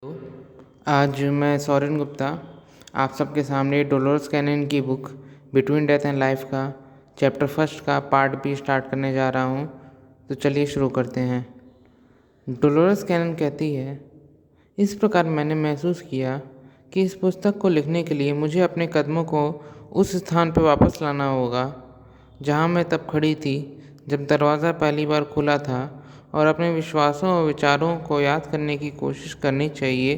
तो आज मैं सौरेन गुप्ता आप सबके सामने डोलोरस कैनन की book between death and life का चैप्टर फर्स्ट का पार्ट बी स्टार्ट करने जा रहा हूँ। तो चलिए शुरू करते हैं। डोलोरस कैनन कहती है, इस प्रकार मैंने महसूस किया कि इस पुस्तक को लिखने के लिए मुझे अपने कदमों को उस स्थान पर वापस लाना होगा जहाँ मैं तब खड़ी थी जब दरवाज़ा पहली बार खुला था, और अपने विश्वासों और विचारों को याद करने की कोशिश करनी चाहिए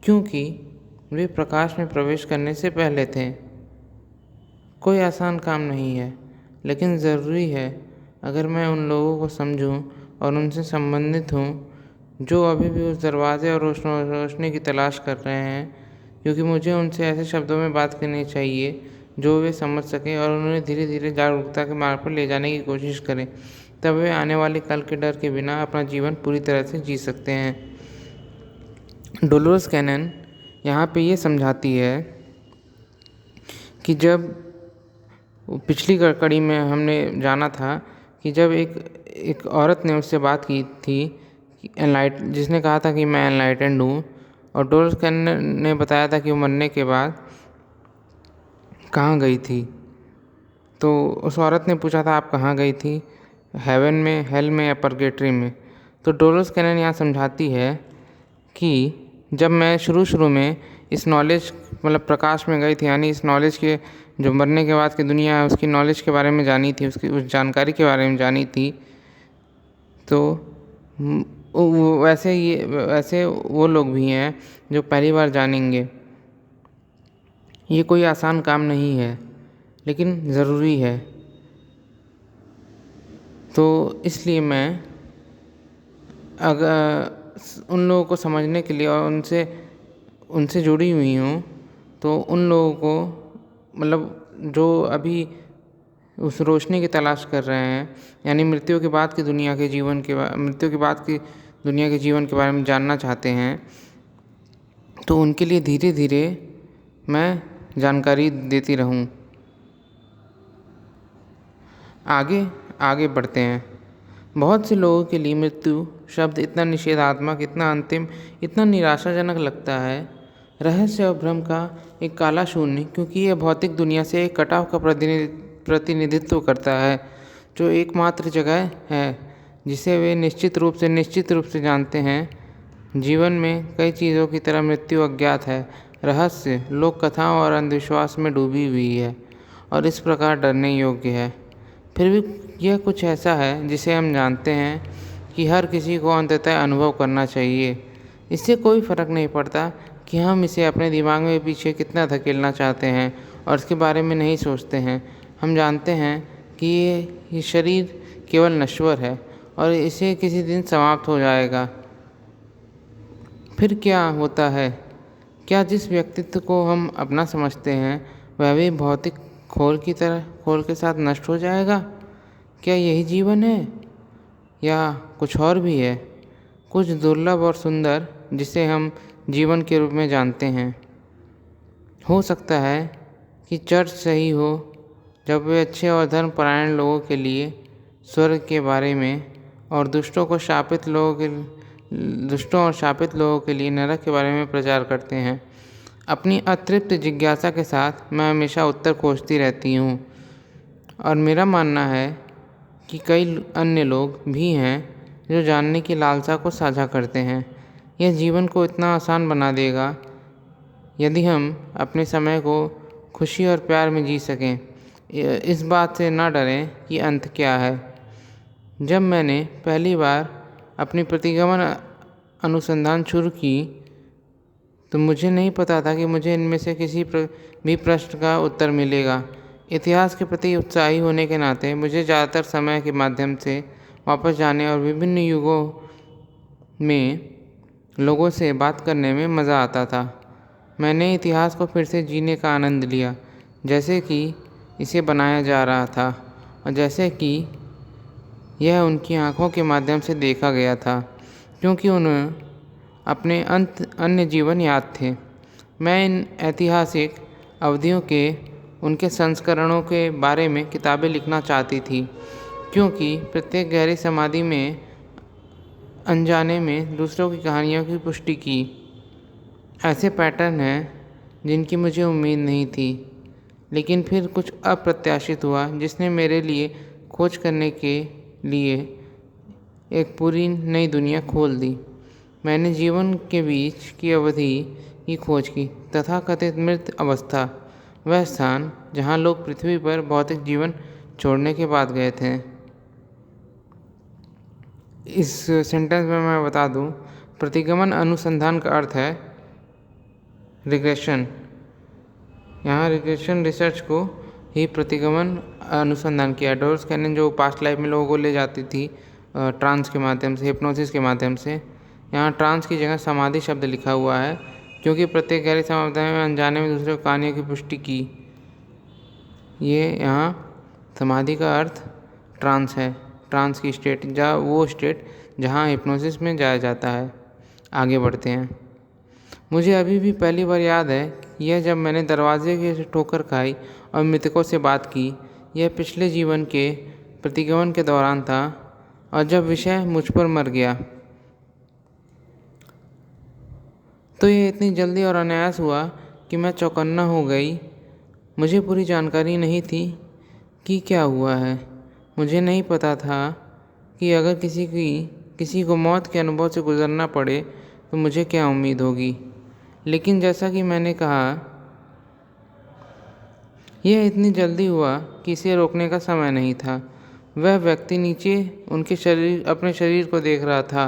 क्योंकि वे प्रकाश में प्रवेश करने से पहले थे। कोई आसान काम नहीं है, लेकिन ज़रूरी है अगर मैं उन लोगों को समझूं और उनसे संबंधित हूं जो अभी भी उस दरवाजे और रोशनी की तलाश कर रहे हैं, क्योंकि मुझे उनसे ऐसे शब्दों में बात करनी चाहिए जो वे समझ सकें और उन्हें धीरे धीरे जागरूकता के मार्ग पर ले जाने की कोशिश करें। तब वे आने वाले कल के डर के बिना अपना जीवन पूरी तरह से जी सकते हैं। डोलोरस कैनन यहाँ पे ये समझाती है कि जब पिछली कड़ी में हमने जाना था कि जब एक औरत ने उससे बात की थी जिसने कहा था कि मैं एनलाइटेंड हूँ, और डोलोरस कैनन ने बताया था कि वो मरने के बाद कहाँ गई थी। तो उस औरत ने पूछा था, आप कहाँ गई थी, हेवन में, हेल में या परगेटरी में। तो डोलोरस कैनन यहाँ समझाती है कि जब मैं शुरू में इस नॉलेज मतलब प्रकाश में गई थी, यानी इस नॉलेज के जो मरने के बाद की दुनिया है उसकी नॉलेज के बारे में जानी थी, उसकी उस जानकारी के बारे में जानी थी, तो वैसे वो लोग भी हैं जो पहली बार जानेंगे। ये कोई आसान काम नहीं है, लेकिन ज़रूरी है। तो इसलिए मैं अगर उन लोगों को समझने के लिए और उनसे जुड़ी हुई हूँ, तो उन लोगों को मतलब जो अभी उस रोशनी की तलाश कर रहे हैं, यानी मृत्यु के बाद की दुनिया के जीवन के बारे में जानना चाहते हैं, तो उनके लिए धीरे धीरे मैं जानकारी देती रहूं। आगे बढ़ते हैं। बहुत से लोगों के लिए मृत्यु शब्द इतना निषेधात्मक, इतना अंतिम, इतना निराशाजनक लगता है। रहस्य और भ्रम का एक काला शून्य, क्योंकि यह भौतिक दुनिया से एक कटाव का प्रतिनिधित्व करता है, जो एकमात्र जगह है जिसे वे निश्चित रूप से जानते हैं। जीवन में कई चीज़ों की तरह मृत्यु अज्ञात है, रहस्य, लोक कथाओं और अंधविश्वास में डूबी हुई है और इस प्रकार डरने योग्य है। फिर भी यह कुछ ऐसा है जिसे हम जानते हैं कि हर किसी को अंततः अनुभव करना चाहिए। इससे कोई फ़र्क नहीं पड़ता कि हम इसे अपने दिमाग में पीछे कितना धकेलना चाहते हैं और इसके बारे में नहीं सोचते हैं। हम जानते हैं कि ये शरीर केवल नश्वर है और इसे किसी दिन समाप्त हो जाएगा। फिर क्या होता है? क्या जिस व्यक्तित्व को हम अपना समझते हैं वह भी भौतिक खोल के साथ नष्ट हो जाएगा? क्या यही जीवन है या कुछ और भी है, कुछ दुर्लभ और सुंदर जिसे हम जीवन के रूप में जानते हैं? हो सकता है कि चर्च सही हो जब वे अच्छे और धर्मपरायण लोगों के लिए स्वर्ग के बारे में और दुष्टों और शापित लोगों के लिए नरक के बारे में प्रचार करते हैं। अपनी अतृप्त जिज्ञासा के साथ मैं हमेशा उत्तर खोजती रहती हूँ, और मेरा मानना है कि कई अन्य लोग भी हैं जो जानने की लालसा को साझा करते हैं। यह जीवन को इतना आसान बना देगा यदि हम अपने समय को खुशी और प्यार में जी सकें। इस बात से ना डरें कि अंत क्या है। जब मैंने पहली बार अपनी प्रतिगमन अनुसंधान शुरू की तो मुझे नहीं पता था कि मुझे इनमें से किसी भी प्रश्न का उत्तर मिलेगा। इतिहास के प्रति उत्साही होने के नाते मुझे ज़्यादातर समय के माध्यम से वापस जाने और विभिन्न युगों में लोगों से बात करने में मज़ा आता था। मैंने इतिहास को फिर से जीने का आनंद लिया, जैसे कि इसे बनाया जा रहा था और जैसे कि यह उनकी आँखों के माध्यम से देखा गया था, क्योंकि उन्हें अपने अन्य जीवन याद थे। मैं इन ऐतिहासिक अवधियों के उनके संस्करणों के बारे में किताबें लिखना चाहती थी, क्योंकि प्रत्येक गहरी समाधि में अनजाने में दूसरों की कहानियों की पुष्टि की। ऐसे पैटर्न हैं जिनकी मुझे उम्मीद नहीं थी, लेकिन फिर कुछ अप्रत्याशित हुआ जिसने मेरे लिए खोज करने के लिए एक पूरी नई दुनिया खोल दी। मैंने जीवन के बीच की अवधि की खोज की, तथाकथित मृत अवस्था, वह स्थान जहाँ लोग पृथ्वी पर भौतिक जीवन छोड़ने के बाद गए थे। इस सेंटेंस में मैं बता दूं, प्रतिगमन अनुसंधान का अर्थ है रिग्रेशन। यहाँ रिग्रेशन रिसर्च को ही प्रतिगमन अनुसंधान किया। डोलोरेस कैनन जो पास्ट लाइफ में लोगों को ले जाती थी ट्रांस के माध्यम से, हिप्नोसिस के माध्यम से, यहाँ ट्रांस की जगह समाधि शब्द लिखा हुआ है, क्योंकि प्रत्येक गहरी समाधि में अनजाने में दूसरे कहानियों की पुष्टि की। ये यहाँ समाधि का अर्थ ट्रांस है, ट्रांस की स्टेट, जहाँ वो स्टेट जहाँ हिप्नोसिस में जाया जाता है। आगे बढ़ते हैं। मुझे अभी भी पहली बार याद है यह जब मैंने दरवाजे की ठोकर खाई और मृतकों से बात की। यह पिछले जीवन के प्रतिगमन के दौरान था और जब विषय मुझ पर मर गया तो यह इतनी जल्दी और अनायास हुआ कि मैं चौकन्ना हो गई। मुझे पूरी जानकारी नहीं थी कि क्या हुआ है। मुझे नहीं पता था कि अगर किसी को मौत के अनुभव से गुजरना पड़े तो मुझे क्या उम्मीद होगी। लेकिन जैसा कि मैंने कहा, यह इतनी जल्दी हुआ कि इसे रोकने का समय नहीं था। वह व्यक्ति नीचे अपने शरीर को देख रहा था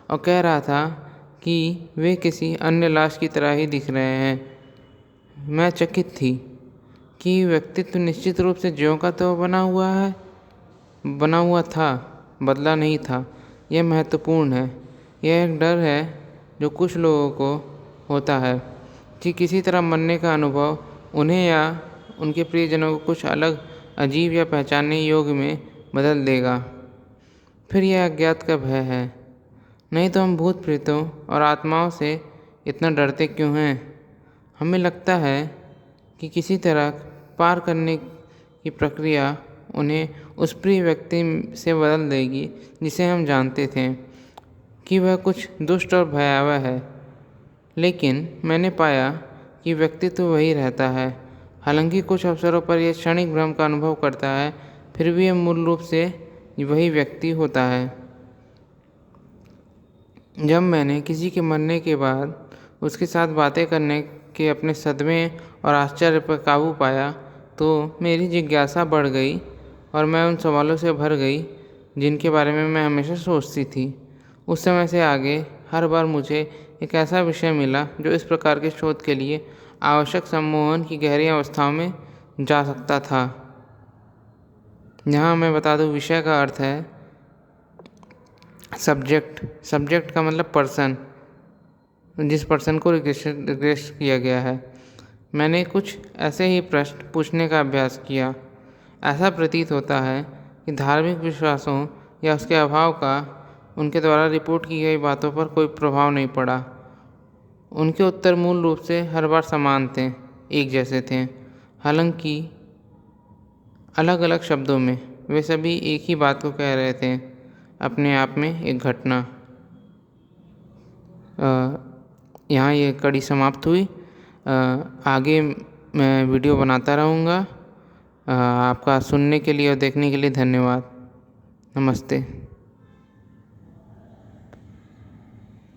और कह रहा था कि वे किसी अन्य लाश की तरह ही दिख रहे हैं। मैं चकित थी कि व्यक्तित्व निश्चित रूप से ज्यों का त्यों बना हुआ था, बदला नहीं था। यह महत्वपूर्ण है। यह एक डर है जो कुछ लोगों को होता है कि किसी तरह मरने का अनुभव उन्हें या उनके प्रियजनों को कुछ अलग, अजीब या पहचानने योग्य में बदल देगा। फिर यह अज्ञात का भय है। नहीं तो हम भूत प्रेतों और आत्माओं से इतना डरते क्यों हैं? हमें लगता है कि किसी तरह पार करने की प्रक्रिया उन्हें उस प्रिय व्यक्ति से बदल देगी जिसे हम जानते थे कि वह कुछ दुष्ट और भयावह है। लेकिन मैंने पाया कि व्यक्तित्व वही रहता है। हालांकि कुछ अवसरों पर यह क्षणिक भ्रम का अनुभव करता है, फिर भी यह मूल रूप से वही व्यक्ति होता है। जब मैंने किसी के मरने के बाद उसके साथ बातें करने के अपने सदमे और आश्चर्य पर काबू पाया तो मेरी जिज्ञासा बढ़ गई और मैं उन सवालों से भर गई जिनके बारे में मैं हमेशा सोचती थी। उस समय से आगे हर बार मुझे एक ऐसा विषय मिला जो इस प्रकार के शोध के लिए आवश्यक सम्मोहन की गहरी अवस्थाओं में जा सकता था। यहाँ मैं बता दूँ, विषय का अर्थ है सब्जेक्ट। सब्जेक्ट का मतलब पर्सन, जिस पर्सन को रिक्वेस्ट किया गया है। मैंने कुछ ऐसे ही प्रश्न पूछने का अभ्यास किया। ऐसा प्रतीत होता है कि धार्मिक विश्वासों या उसके अभाव का उनके द्वारा रिपोर्ट की गई बातों पर कोई प्रभाव नहीं पड़ा। उनके उत्तर मूल रूप से हर बार समान थे, एक जैसे थे। हालांकि अलग अलग शब्दों में वे सभी एक ही बात को कह रहे थे, अपने आप में एक घटना। यहाँ ये कड़ी समाप्त हुई। आगे मैं वीडियो बनाता रहूँगा। आपका सुनने के लिए और देखने के लिए धन्यवाद। नमस्ते।